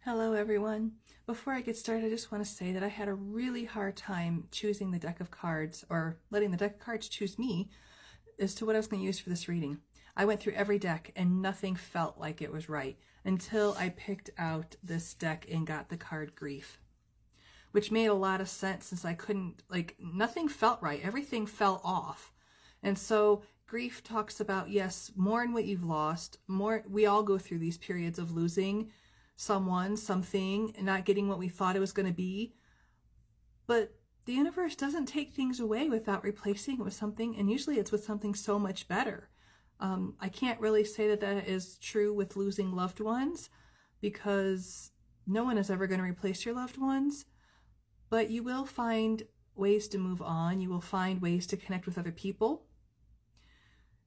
Hello everyone. Before I get started, I just want to say that I had a really hard time choosing the deck of cards, or letting the deck of cards choose me, as to what I was going to use for this reading. I went through every deck and nothing felt like it was right until I picked out this deck and got the card Grief, which made a lot of sense since I couldn't, nothing felt right. Everything fell off. And so Grief talks about, yes, mourn what you've lost. We all go through these periods of losing someone, something, not getting what we thought it was going to be. But the universe doesn't take things away without replacing it with something, and usually it's with something so much better. I can't really say that that is true with losing loved ones, because no one is ever going to replace your loved ones, but you will find ways to move on. You will find ways to connect with other people.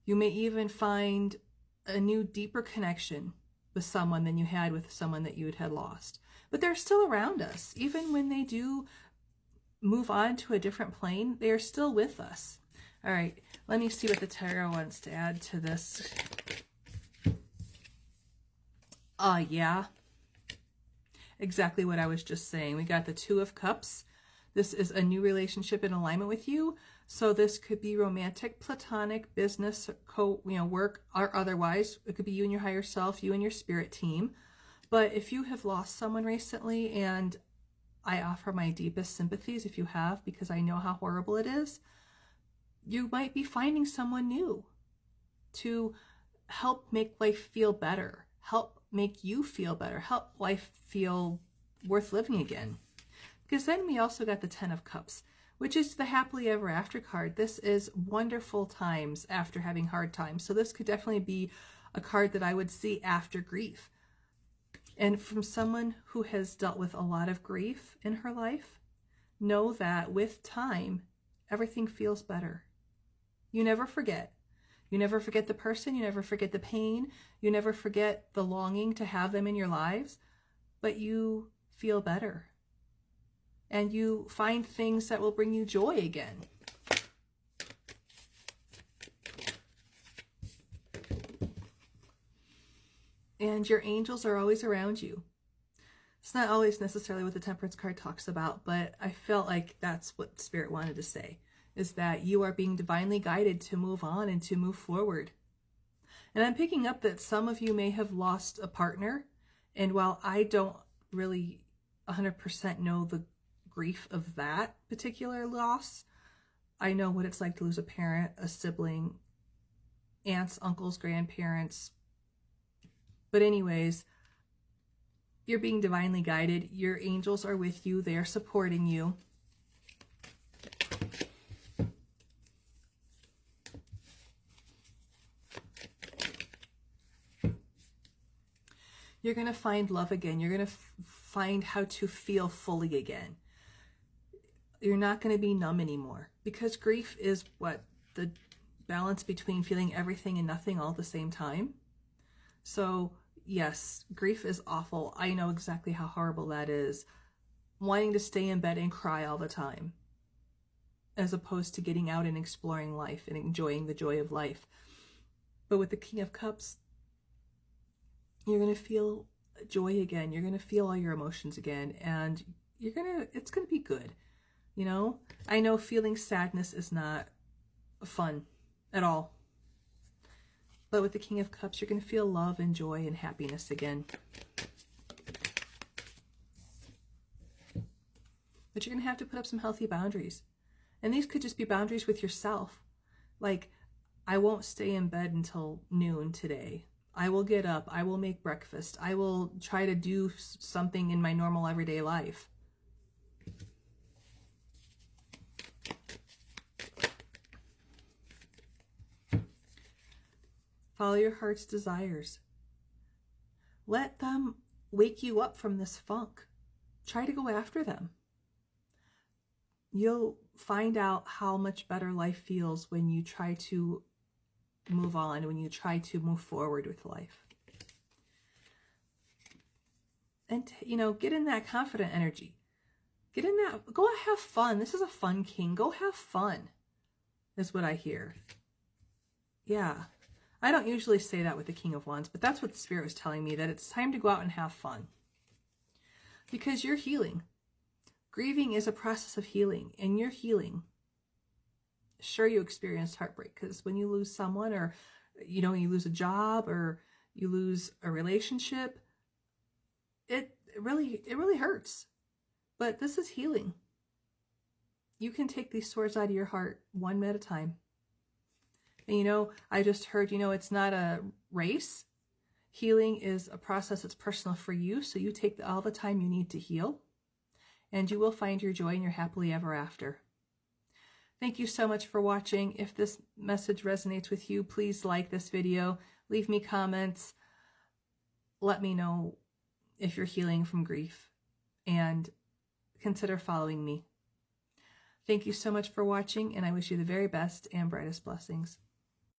You may even find a new, deeper connection with someone than you had with someone that you had lost. But they're still around us. Even when they do move on to a different plane, they are still with us. All right, let me see what the tarot wants to add to this. Yeah. Exactly what I was just saying. We got the Two of Cups. This is a new relationship in alignment with you. So this could be romantic, platonic, business, work, or otherwise. It could be you and your higher self, you and your spirit team. But if you have lost someone recently, and I offer my deepest sympathies if you have, because I know how horrible it is, you might be finding someone new to help make life feel better, help make you feel better, help life feel worth living again. Because then we also got the Ten of Cups, which is the happily ever after card. This is wonderful times after having hard times. So this could definitely be a card that I would see after grief. And from someone who has dealt with a lot of grief in her life, know that with time, everything feels better. You never forget. You never forget the person. You never forget the pain. You never forget the longing to have them in your lives, but you feel better. And you find things that will bring you joy again. And your angels are always around you. It's not always necessarily what the Temperance card talks about, but I felt like that's what Spirit wanted to say, is that you are being divinely guided to move on and to move forward. And I'm picking up that some of you may have lost a partner, and while I don't really 100% know the grief of that particular loss, I know what it's like to lose a parent, a sibling, aunts, uncles, grandparents. But anyways, you're being divinely guided. Your angels are with you. They are supporting you. You're going to find love again. You're going to find how to feel fully again. You're not going to be numb anymore, because grief is what? The balance between feeling everything and nothing all at the same time. So yes, grief is awful. I know exactly how horrible that is. Wanting to stay in bed and cry all the time, as opposed to getting out and exploring life and enjoying the joy of life. But with the King of Cups, you're going to feel joy again. You're going to feel all your emotions again, and it's going to be good. You know, I know feeling sadness is not fun at all. But with the King of Cups, you're going to feel love and joy and happiness again. But you're going to have to put up some healthy boundaries. And these could just be boundaries with yourself. Like, I won't stay in bed until noon today. I will get up. I will make breakfast. I will try to do something in my normal everyday life. Follow your heart's desires. Let them wake you up from this funk. Try to go after them. You'll find out how much better life feels when you try to move on, when you try to move forward with life. And, get in that confident energy. Get in that, go have fun. This is a fun king. Go have fun, is what I hear. Yeah. I don't usually say that with the King of Wands, but that's what the Spirit was telling me, that it's time to go out and have fun. because you're healing. Grieving is a process of healing, and you're healing. Sure, you experienced heartbreak, because when you lose someone, or you lose a job, or you lose a relationship, it really hurts. But this is healing. You can take these swords out of your heart one at a time. And I just heard, it's not a race. Healing is a process that's personal for you. So you take all the time you need to heal, and you will find your joy and your happily ever after. Thank you so much for watching. If this message resonates with you, please like this video, leave me comments, let me know if you're healing from grief, and consider following me. Thank you so much for watching, and I wish you the very best and brightest blessings.